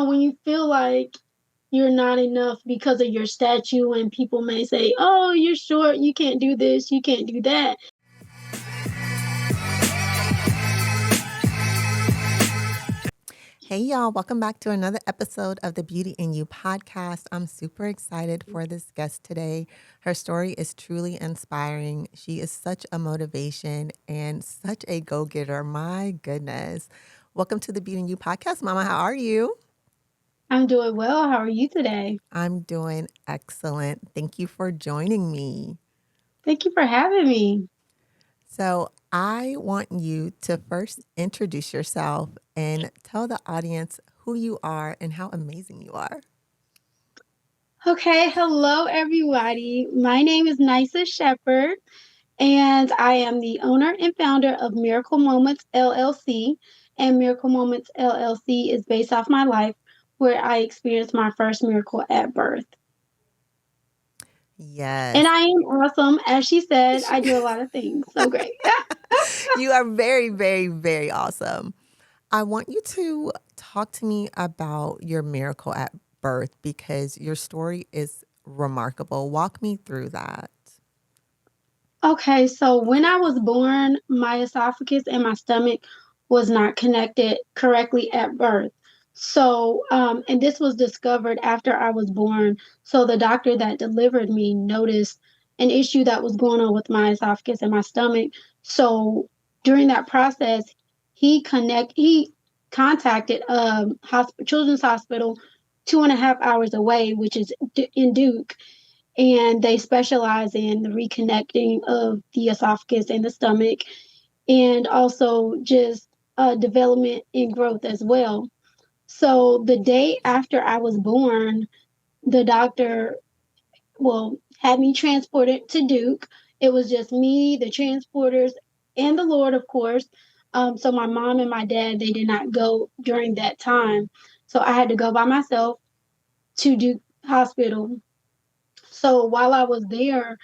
when you feel like you're not enough because of your statue and people may say, oh, you're short, you can't do this, you can't do that. Hey, y'all, welcome back to another episode of the Beauty in You podcast. I'm super excited for this guest today. Her story is truly inspiring. She is such a motivation and such a go-getter. My goodness. Welcome to the Beauty in You podcast, Mama. How are you? I'm doing well. How are you today? I'm doing excellent. Thank you for joining me. Thank you for having me. So I want you to first introduce yourself and tell the audience who you are and how amazing you are. Okay, hello everybody. My name is Nasya Shepard, and I am the owner and founder of Mirakul Moments LLC. And Mirakul Moments LLC is based off my life, where I experienced my first miracle at birth. Yes. And I am awesome. As she said, I do a lot of things. So great. You are very, very, very awesome. I want you to talk to me about your miracle at birth because your story is remarkable. Walk me through that. Okay, so when I was born, my esophagus and my stomach was not connected correctly at birth. So, and this was discovered after I was born. So the doctor that delivered me noticed an issue that was going on with my esophagus and my stomach. So during that process, he contacted Children's Hospital 2.5 hours away, which is in Duke, and they specialize in the reconnecting of the esophagus and the stomach, and also just development and growth as well. So the day after I was born, the doctor, had me transported to Duke. It was just me, the transporters, and the Lord, of course. So my mom and my dad, they did not go during that time. So I had to go by myself to Duke Hospital. So while I was there,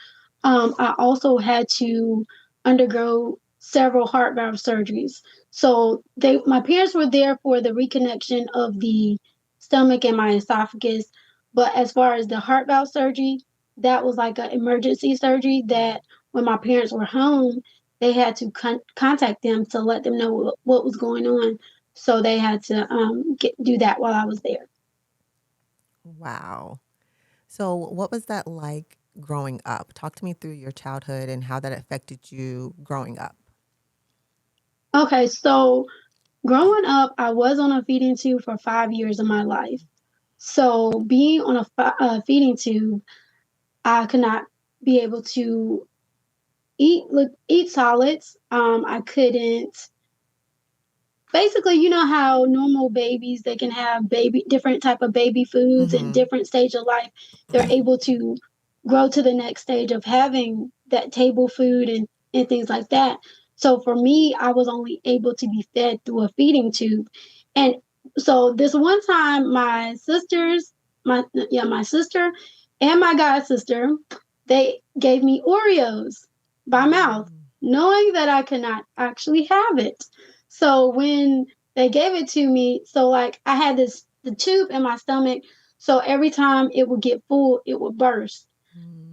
I also had to undergo several heart valve surgeries. So my parents were there for the reconnection of the stomach and my esophagus. But as far as the heart valve surgery, that was like an emergency surgery that when my parents were home, they had to contact them to let them know what was going on. So they had to do that while I was there. Wow. So, what was that like growing up? Talk to me through your childhood and how that affected you growing up. Okay, so growing up, I was on a feeding tube for 5 years of my life. So being on a feeding tube, I could not be able to eat solids. I couldn't. Basically, you know how normal babies, they can have different type of baby foods and different stage of life. They're able to grow to the next stage of having that table food and things like that. So for me, I was only able to be fed through a feeding tube. And so this one time, my sister and my god sister, they gave me Oreos by mouth, knowing that I could not actually have it. So when they gave it to me, so like I had the tube in my stomach, so every time it would get full, it would burst.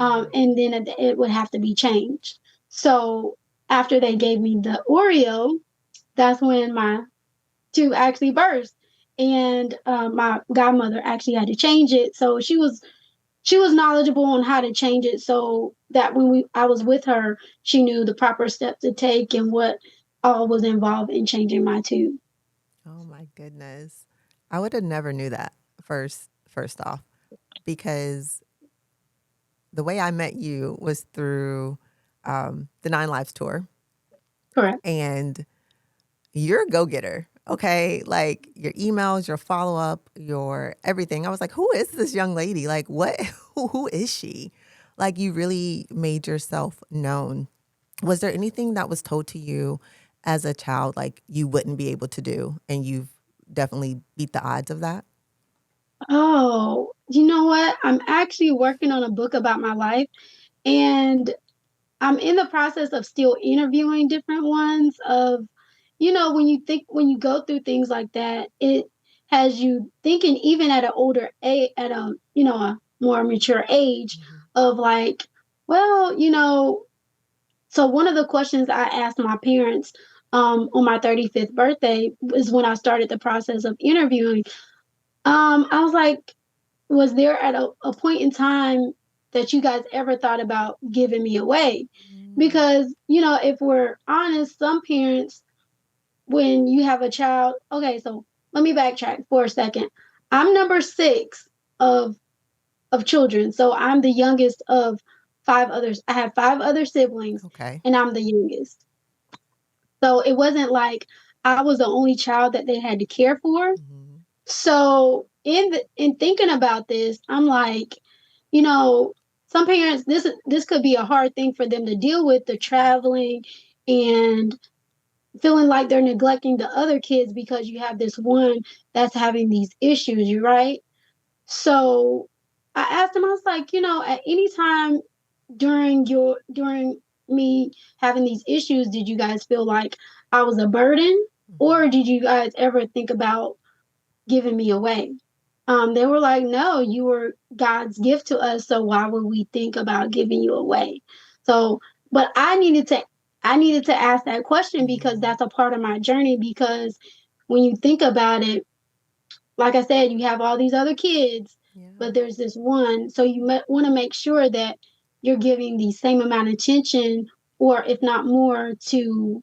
And then it would have to be changed. So after they gave me the Oreo, that's when my tube actually burst. And my godmother actually had to change it. So she was knowledgeable on how to change it, so that when I was with her, she knew the proper steps to take and what all was involved in changing my tube. Oh my goodness. I would have never knew that first off because the way I met you was through the Nine Lives tour. Correct. And you're a go-getter. Okay. Like your emails, your follow-up, your everything. I was like, who is this young lady? Like what who is she? Like you really made yourself known. Was there anything that was told to you as a child like you wouldn't be able to do and you've definitely beat the odds of that? Oh, you know what? I'm actually working on a book about my life, and I'm in the process of still interviewing different ones of, when you go through things like that, it has you thinking even at an older age, at a a more mature age, Mhm. of like, well, so one of the questions I asked my parents on my 35th birthday is when I started the process of interviewing. I was like, was there at a point in time that you guys ever thought about giving me away? Mm. Because, if we're honest, some parents, when you have a child, okay, so let me backtrack for a second. I'm number six of children. So I'm the youngest of five others. I have five other siblings Okay. and I'm the youngest. So it wasn't like I was the only child that they had to care for. Mhm. So in thinking about this, I'm like, you know, some parents, this could be a hard thing for them to deal with, the traveling and feeling like they're neglecting the other kids because you have this one that's having these issues, you right? So I asked him, I was like, at any time during me having these issues, did you guys feel like I was a burden? Mhm. Or did you guys ever think about giving me away? They were like, no, you were God's gift to us, so why would we think about giving you away? So, but I needed to ask that question because Mhm. that's a part of my journey. Because when you think about it, like I said, you have all these other kids, Yeah. but there's this one. So you want to make sure that you're giving the same amount of attention, or if not more, to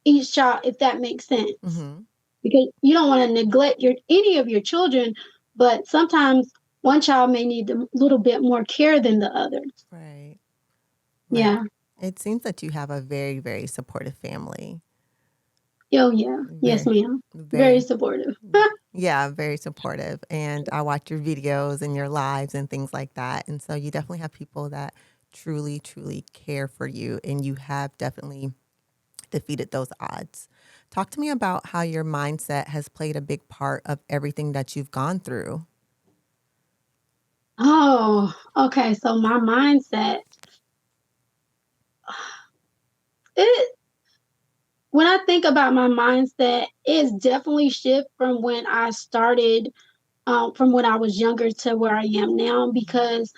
each child, if that makes sense. Mhm. Because you don't want to neglect any of your children, but sometimes one child may need a little bit more care than the other. Right. Right. Yeah. It seems that you have a very, very supportive family. Oh yeah. Yes, Very, ma'am. Very very, supportive. yeah, very supportive. And I watch your videos and your lives and things like that. And so you definitely have people that truly, truly care for you. And you have definitely defeated those odds. Talk to me about how your mindset has played a big part of everything that you've gone through. Oh, okay. So my mindset, it when I think about my mindset, it's definitely shift from when I started, from when I was younger to where I am now. Mhm. Because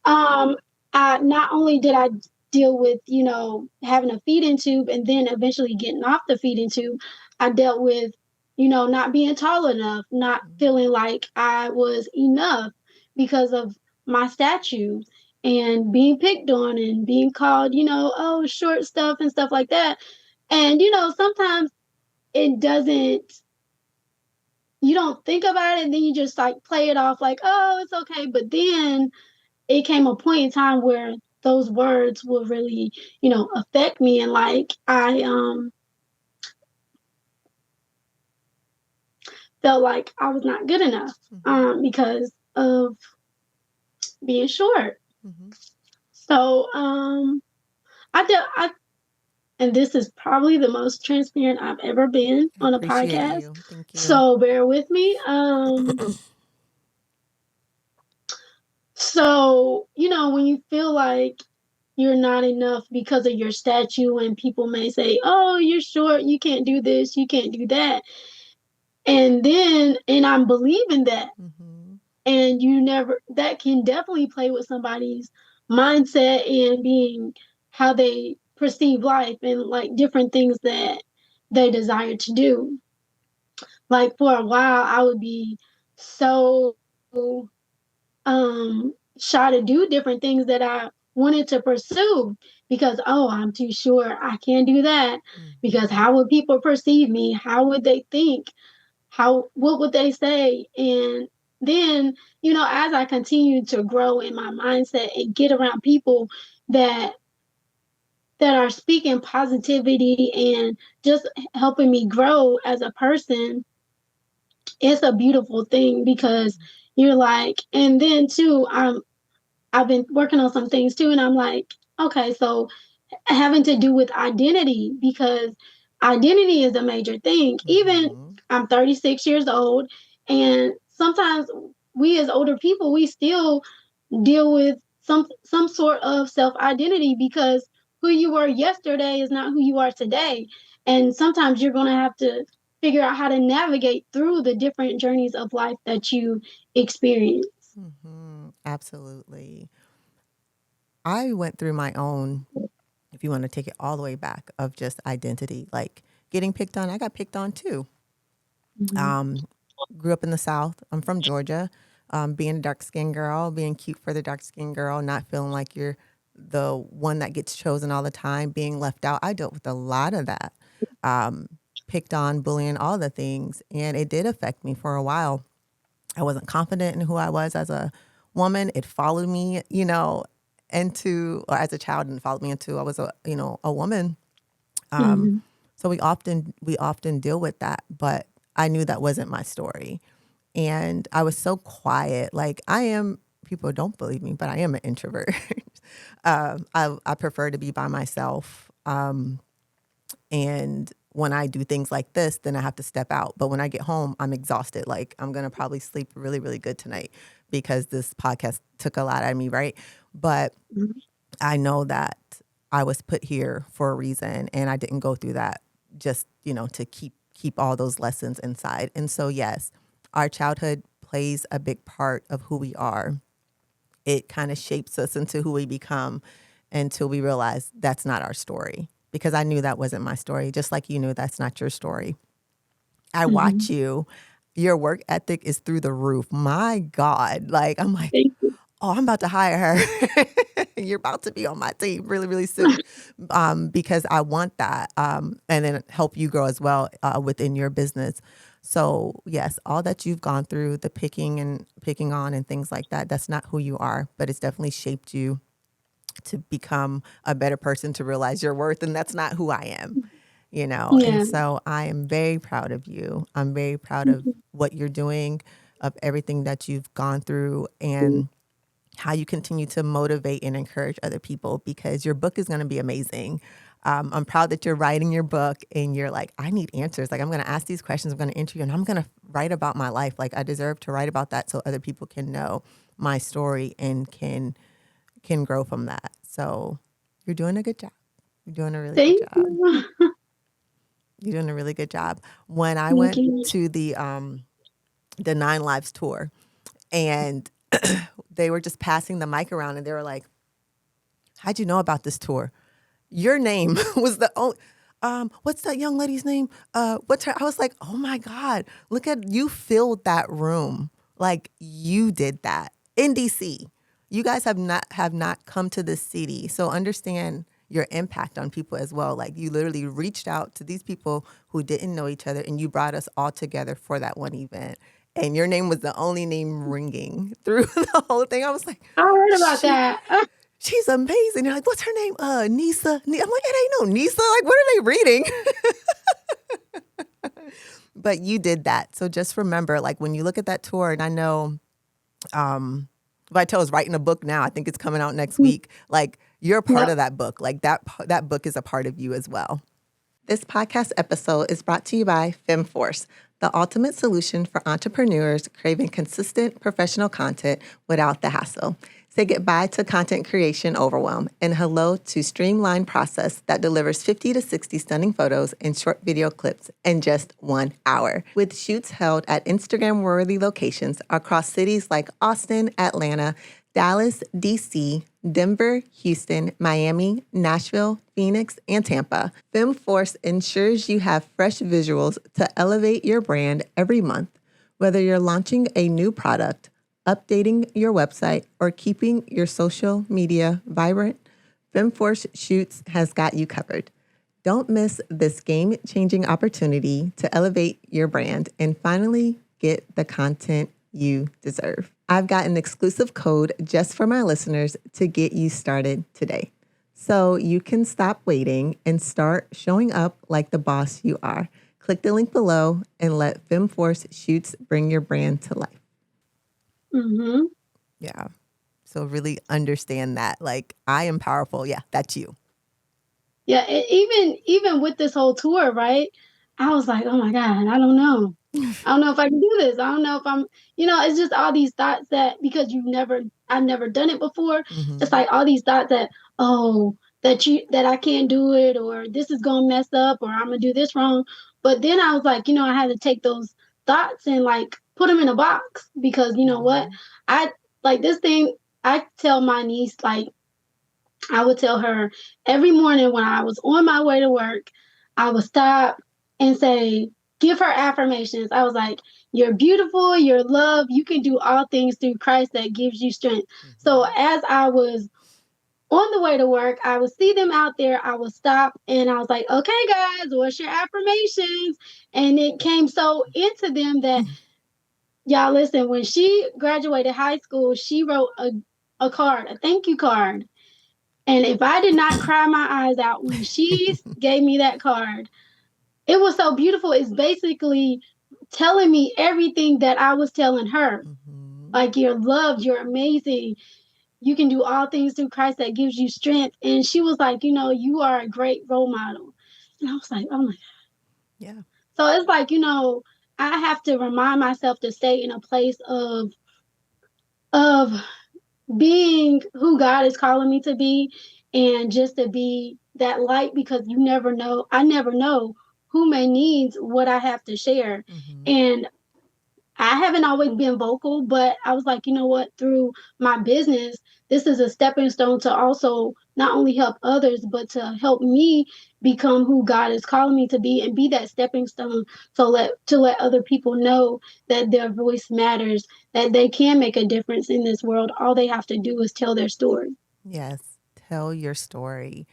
Um, I not only did I deal with, having a feeding tube and then eventually getting off the feeding tube, I dealt with, not being tall enough, not Mhm. feeling like I was enough because of my statue, and being picked on and being called, oh, short stuff and stuff like that. And, sometimes it doesn't, you don't think about it, and then you just like play it off like, oh, it's okay. But then it came a point in time where those words will really, affect me, and like I felt like I was not good enough Mhm. because of being short. Mhm. So I did I and this is probably the most transparent I've ever been I on a appreciate podcast. you. Thank you. So bear with me. So, when you feel like you're not enough because of your statue, and people may say, "Oh, you're short, you can't do this, you can't do that." And I'm believing that. Mhm. And that can definitely play with somebody's mindset and being how they perceive life and like different things that they desire to do. Like for a while I would be so shy to do different things that I wanted to pursue, because I'm too short, I can't do that, because Mhm. how would people perceive me, how would they think, what would they say? And then, as I continue to grow in my mindset and get around people that are speaking positivity and just helping me grow as a person, it's a beautiful thing. Because you're like, and then too, I've been working on some things too, and I'm like, okay, so having to do with identity, because identity is a major thing. Even Mhm. I'm 36 years old, and sometimes we as older people, we still deal with some sort of self identity, because who you were yesterday is not who you are today. And sometimes you're going to have to figure out how to navigate through the different journeys of life that you experience. Absolutely. I went through my own, if you want to take it all the way back, of just identity, like getting picked on. I got picked on too. Mhm. Um, Grew up in the South. I'm from Georgia. Being a dark skinned girl, being cute for the dark skinned girl, not feeling like you're the one that gets chosen all the time, being left out. I dealt with a lot of that. Um, Picked on, bullying, all the things. And it did affect me for a while. I wasn't confident in who I was as a woman. It followed me, into, or as a child, and followed me into I was a woman. Um, Mhm. so we often deal with that, but I knew that wasn't my story. And I was so quiet. Like I am, people don't believe me, but I am an introvert. I prefer to be by myself. And when I do things like this, then I have to step out. But when I get home, I'm exhausted. Like I'm going to probably sleep really, really good tonight because this podcast took a lot out of me, right? But Mhm. I know that I was put here for a reason and I didn't go through that just, to keep all those lessons inside. And so yes, our childhood plays a big part of who we are. It kind of shapes us into who we become until we realize that's not our story. Because I knew that wasn't my story, just like you knew that's not your story. I watch Mhm. you. Your work ethic is through the roof. My God. Like, I'm like, Thank you. oh, I'm about to hire her. You're about to be on my team really, really soon, because I want that, and then help you grow as well within your business. So yes, all that you've gone through, the picking on and things like that, that's not who you are, but it's definitely shaped you to become a better person, to realize your worth, and that's not who I am. And Yeah. so I am very proud of you. I'm very proud Thank of you. what you're doing, of everything that you've gone through, and how you continue to motivate and encourage other people, because your book is going to be amazing. I'm proud that you're writing your book and you're like, I need answers. Like, I'm going to ask these questions, I'm going to interview, and I'm going to write about my life. Like, I deserve to write about that so other people can know my story and can grow from that. So you're doing a good job. You're doing a really good Thank job. you. You're doing a really good job. When I Thank went you. to the Nine Lives tour, and they were just passing the mic around, and they were like, how'd you know about this tour? Your name was the only. What's that young lady's name? What's her? I was like, oh my God, look at you filled that room. Like you did that in DC. You guys have not come to this city, so understand your impact on people as well. Like you literally reached out to these people who didn't know each other, and you brought us all together for that one event. And your name was the only name ringing through the whole thing. I was like, I heard about she that. she's amazing. They're like, what's her name? Nisa. I'm like, it ain't no Nisa. Like, what are they reading? But you did that. So just remember, like, when you look at that tour, and I know Vitel's writing a book now. I think it's coming out next week. Like, you're a part Yep. of that book. Like, that book is a part of you as well. This podcast episode is brought to you by FemForce, the ultimate solution for entrepreneurs craving consistent professional content without the hassle. Say goodbye to content creation overwhelm and hello to streamlined process that delivers 50 to 60 stunning photos and short video clips in just 1 hour. With shoots held at Instagram-worthy locations across cities like Austin, Atlanta, Dallas, DC, Denver, Houston, Miami, Nashville, Phoenix, and Tampa, FemForce ensures you have fresh visuals to elevate your brand every month. Whether you're launching a new product, updating your website, or keeping your social media vibrant, FemForce Shoots has got you covered. Don't miss this game-changing opportunity to elevate your brand and finally get the content you deserve. I've got an exclusive code just for my listeners to get you started today. So you can stop waiting and start showing up like the boss you are. Click the link below and let FemForce Shoots bring your brand to life. Mm-hmm. Yeah. So really understand that. Like, I am powerful. Yeah, that's you. Yeah. Even with this whole tour, right? I was like, oh my God, I don't know. I don't know if I can do this. I don't know if I'm, it's just all these thoughts that because I've never done it before. Just Mm-hmm. like all these thoughts that, oh, that I can't do it, or this is gonna mess up, or I'm gonna do this wrong. But then I was like, I had to take those thoughts and like put them in a box because you know what? Mhm. I like this thing. I tell my niece, like, I would tell her every morning when I was on my way to work, I would stop and say, give her affirmations. I was like, you're beautiful, you're loved, you can do all things through Christ that gives you strength. So Mhm. as I was on the way to work, I would see them out there. I would stop and I was like, okay, guys, what's your affirmations? And it came so into them that, y'all, listen, when she graduated high school, she wrote a card, a thank you card. And if I did not cry my eyes out when she gave me that card, it was so beautiful. It's basically telling me everything that I was telling her. Mhm. Like, you're loved, you're amazing, you can do all things through Christ that gives you strength. And she was like, you are a great role model. And I was like, oh my. Yeah. So it's like, I have to remind myself to stay in a place of being who God is calling me to be and just to be that light because you never know. I never know who may need what I have to share. Mhm. And I haven't always been vocal, but I was like, you know what, through my business, this is a stepping stone to also not only help others, but to help me become who God is calling me to be and be that stepping stone to let other people know that their voice matters, that they can make a difference in this world. All they have to do is tell their story. Yes. Tell your story.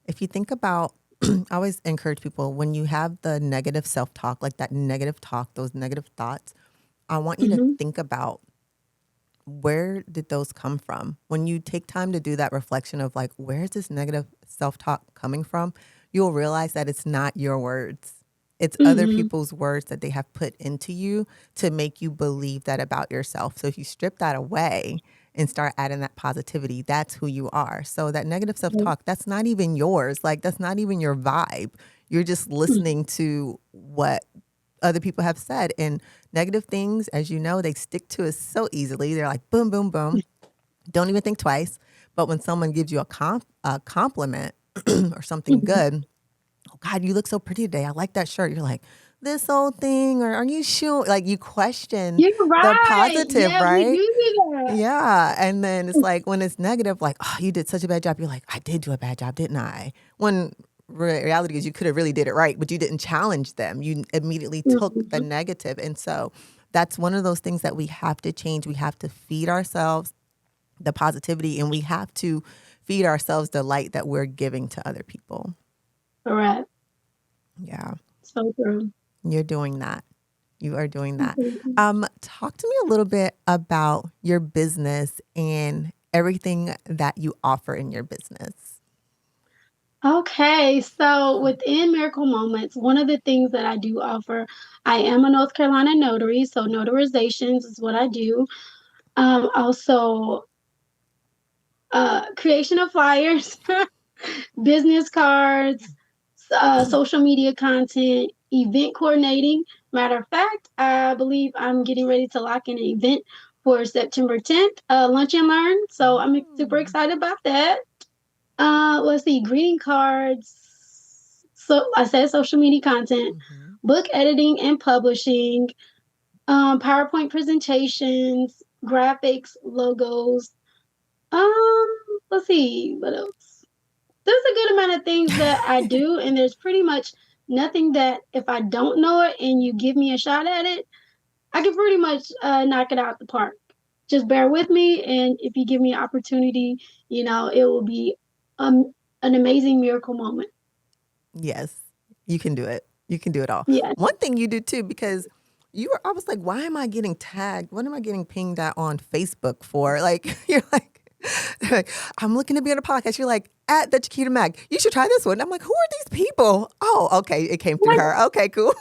If you think about, I always encourage people when you have the negative self talk, like that negative talk, those negative thoughts, I want you to Hmm. think about where did those come from? When you take time to do that reflection of like, where is this negative self talk coming from? You'll realize that it's not your words. It's other Hmm. people's words that they have put into you to make you believe that about yourself. So if you strip that away and start adding that positivity, that's who you are. So that negative self talk, that's not even yours. Like, that's not even your vibe. You're just listening to what other people have said. And negative things, as you know, they stick to us so easily. They're like boom, boom, boom. Don't even think twice. But when someone gives you a compliment or something Hmm. good, oh God, you look so pretty today. I like that shirt. You're like, this old thing, or are you sure? Like, you question You're the right. positive, Yeah, we right? do that. Yeah. And then it's like when it's negative, like, oh, you did such a bad job. You're like, I did do a bad job, didn't I? When reality is you could have really did it right, but you didn't challenge them. You immediately took the Hmm. negative. And so that's one of those things that we have to change. We have to feed ourselves the positivity and we have to feed ourselves the light that we're giving to other people. Correct. Yeah. So true. You're doing that. You are doing that. Mhm. Talk to me a little bit about your business and everything that you offer in your business. Okay, so within Miracle Moments, one of the things that I do offer, I am a North Carolina notary, so notarizations is what I do. Also, creation of flyers, business cards, social media content, event coordinating. Matter of fact, I believe I'm getting ready to lock in an event for September 10th, Lunch and Learn. So I'm super Mm. excited about that. Let's see, greeting cards. So I said social media content, Mhm. book editing and publishing, PowerPoint presentations, graphics, logos. Um, let's see, what else? There's a good amount of things that I do, and there's pretty much nothing that if I don't know it and you give me a shot at it, I can pretty much knock it out the park. Just bear with me, and if you give me an opportunity, it will be um, an amazing miracle moment. Yes, you can do it. You can do it all. Yes. One thing you do too, because I was like, why am I getting tagged? What am I getting pinged at on Facebook for? Like, you're like, they're like, I'm looking to be on a podcast. You're like, at the Chi Quita Mack, you should try this one. I'm like, who are these people? Oh, okay. It came through her. Okay, cool.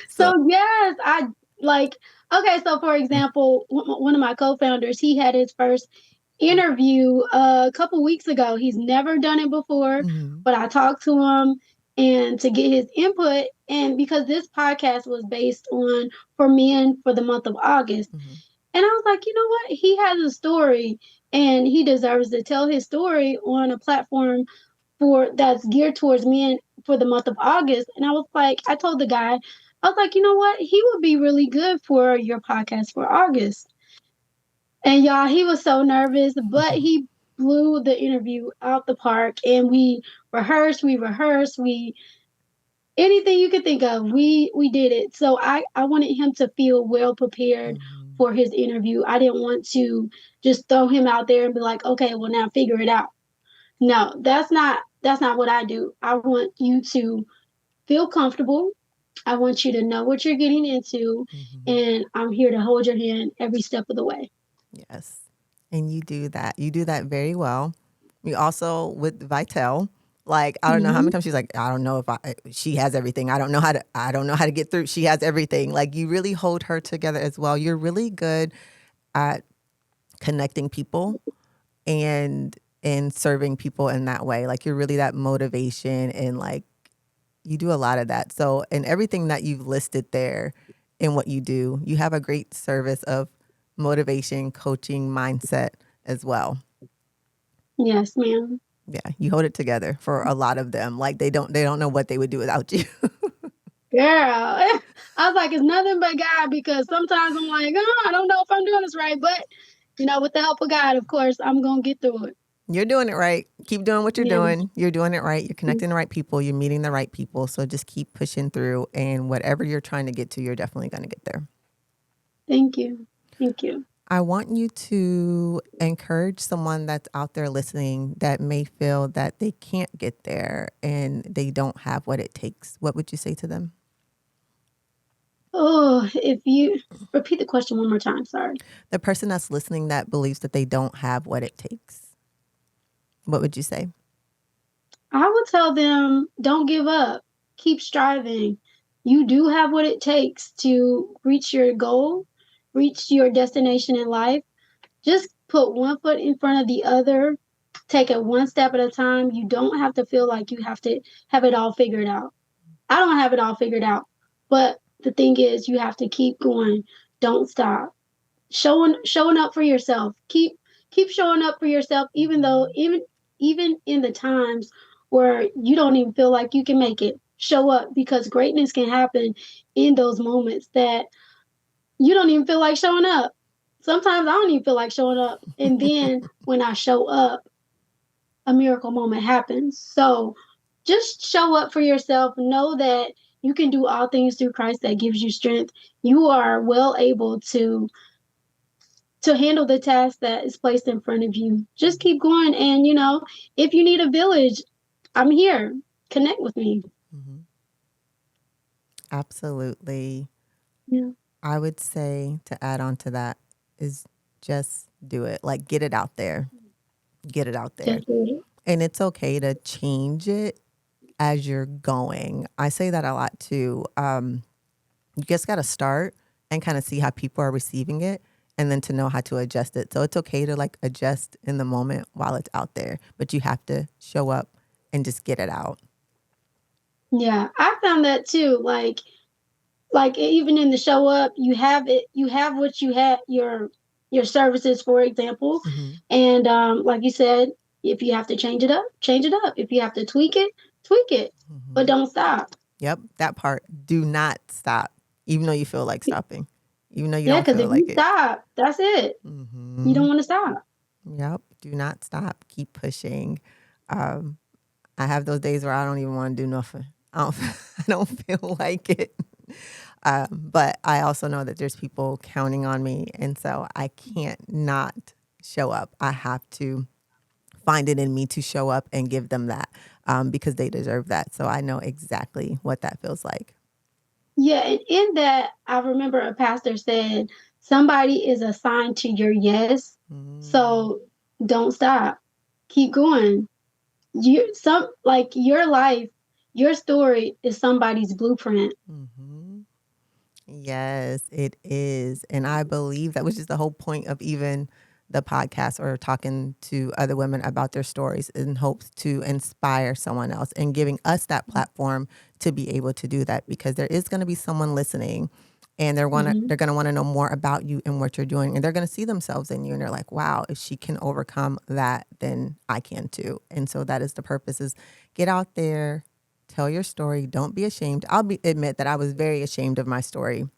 So So, yes, I like. Okay, so for example, one of my co-founders, he had his first interview a couple weeks ago. He's never done it before, mhm, but I talked to him and to get his input. And because this podcast was based on for men for the month of August, mhm, and I was like, you know what? He has a story, and he deserves to tell his story on a platform for that's geared towards men for the month of August. And I was like, I told the guy, I was like, you know what? He would be really good for your podcast for August. And y'all, he was so nervous, but he blew the interview out the park. And we rehearsed, anything you could think of, we did it. So I wanted him to feel well prepared Mhm. for his interview. I didn't want to just throw him out there and be like, okay, well now figure it out. No, that's not what I do. I want you to feel comfortable. I want you to know what you're getting into, Mhm. and I'm here to hold your hand every step of the way. Yes. And you do that. You do that very well. You also with Vitel, like I don't know how many Mhm. times she's like, I don't know if she has everything. I don't know how to get through. She has everything. Like you really hold her together as well. You're really good at connecting people and serving people in that way. Like you're really that motivation and like you do a lot of that. So and everything that you've listed there in what you do, you have a great service of motivation, coaching, mindset as well. Yes, ma'am. Yeah, you hold it together for a lot of them. Like they don't know what they would do without you. Girl, I was like, it's nothing but God because sometimes I'm like, oh, I don't know if I'm doing this right, but with the help of God, of course, I'm gonna get through it. You're doing it right. Keep doing what you're Yes. doing. You're doing it right. You're connecting the right people. You're meeting the right people. So just keep pushing through and whatever you're trying to get to, you're definitely going to get there. Thank you. Thank you. I want you to encourage someone that's out there listening that may feel that they can't get there and they don't have what it takes. What would you say to them? Oh, if you repeat the question one more time, sorry. The person that's listening that believes that they don't have what it takes. What would you say? I would tell them, don't give up. Keep striving. You do have what it takes to reach your goal, reach your destination in life. Just put one foot in front of the other. Take it one step at a time. You don't have to feel like you have to have it all figured out. I don't have it all figured out. But the thing is, you have to keep going. Don't stop. Showing up for yourself. Keep showing up for yourself even though Mhm. even in the times where you don't even feel like you can make it. Show up because greatness can happen in those moments that you don't even feel like showing up. Sometimes I don't even feel like showing up. And then when I show up, a miracle moment happens. So just show up for yourself. Know that you can do all things through Christ that gives you strength. You are well able to handle the task that is placed in front of you. Just keep going. And if you need a village, I'm here. Connect with me. Mhm. Absolutely. Yeah, I would say to add on to that is just do it. Like get it out there. Get it out there. just do it. And it's okay to change it as you're going. I say that a lot too. You just got to start and kind of see how people are receiving it and then to know how to adjust it. So it's okay to like adjust in the moment while it's out there, but you have to show up and just get it out. Yeah, I found that too. Like even in the show up, you have what you have, your services, for example. Mm-hmm. And like you said, if you have to change it up, change it up. If you have to tweak it, but Mm-hmm. don't stop. Yep, that part. Do not stop, even though you feel like stopping, even though you Yeah, don't because feel if you like it. stop, that's it. You Mm-hmm. don't want to stop. Yep, do not stop. Keep pushing. Um, I have those days where I don't even want to do nothing. I don't, I don't feel like it. But I also know that there's people counting on me. And so I can't not show up. I have to find it in me to show up and give them that because they deserve that. So I know exactly what that feels like. Yeah, and in that, I remember a pastor said, somebody is assigned to your yes. Mm-hmm. So don't stop. Keep going. Your life, your story is somebody's blueprint. Mm-hmm. Yes, it is. And I believe that was just the whole point of even the podcast or talking to other women about their stories in hopes to inspire someone else and giving us that platform to be able to do that because there is going to be someone listening and they're Mhm. going to want to know more about you and what you're doing, and they're going to see themselves in you, and they're like, wow, if she can overcome that, then I can too. And so that is the purpose: is get out there, tell your story, don't be ashamed. Admit that I was very ashamed of my story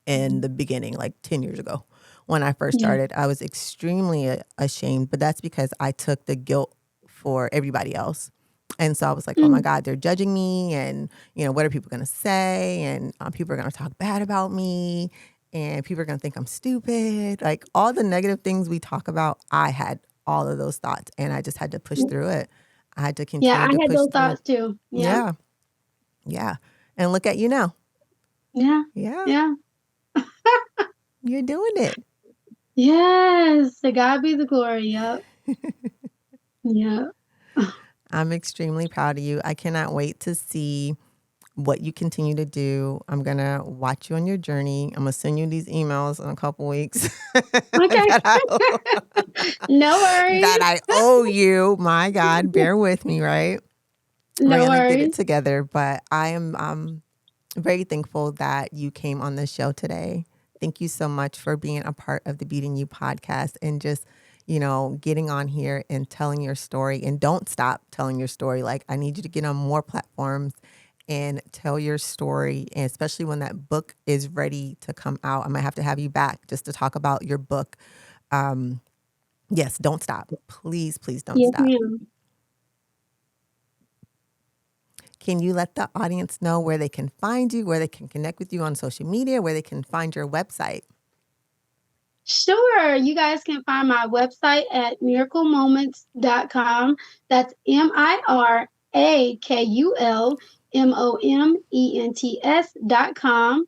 in the beginning, like 10 years ago when I first Yeah. started. I was extremely ashamed, but that's because I took the guilt for everybody else. And so I was like, oh my Mm. God, they're judging me. And, what are people going to say? And people are going to talk bad about me. And people are going to think I'm stupid. Like all the negative things we talk about, I had all of those thoughts, and I just had to push through it. I had to Yeah, continue I to had push those through. thoughts too. Yeah. Yeah. Yeah. And look at you now. Yeah. Yeah. Yeah. You're doing it. Yes. To God be the glory. Yep. Yep. I'm extremely proud of you. I cannot wait to see what you continue to do. I'm going to watch you on your journey. I'm going to send you these emails in a couple weeks Okay. that I No worries. that I owe you. My God, bear with me, right? We're No going to get it worries. together, but I am very thankful that you came on the show today. Thank you so much for being a part of the Beating You podcast and just, getting on here and telling your story. And don't stop telling your story. Like, I need you to get on more platforms and tell your story. And especially when that book is ready to come out, I might have to have you back just to talk about your book. Yes, don't stop. Please, please don't Yes, stop. ma'am. Can you let the audience know where they can find you, where they can connect with you on social media, where they can find your website? Sure. You guys can find my website at miraculmoments.com. That's mirakulmoments.com.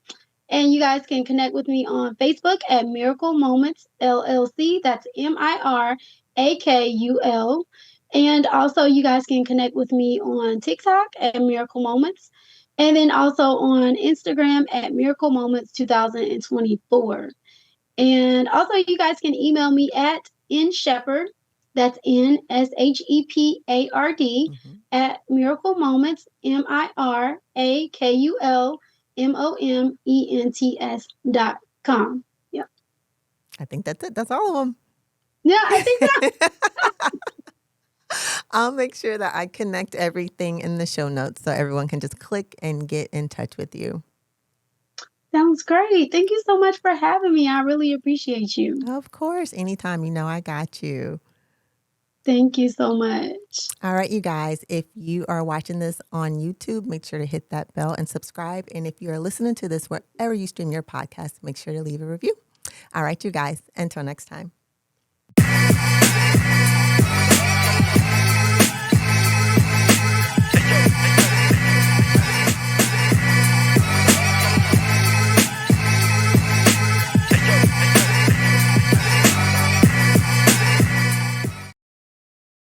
And you guys can connect with me on Facebook at Miracle Moments LLC. That's Mirakul. And also, you guys can connect with me on TikTok at Miracle Moments. And then also on Instagram at Miracle Moments 2024. And also, you guys can email me at nshepard, that's NSHEPARD, Mhm. at Miracle Moments, MiraculMoments.com. Yeah. I think that's it. That's all of them. Yeah, I think so. I'll make sure that I connect everything in the show notes so everyone can just click and get in touch with you. Sounds great. Thank you so much for having me. I really appreciate you. Of course, anytime, I got you. Thank you so much. All right, you guys, if you are watching this on YouTube, make sure to hit that bell and subscribe. And if you are listening to this wherever you stream your podcast, make sure to leave a review. All right, you guys, until next time.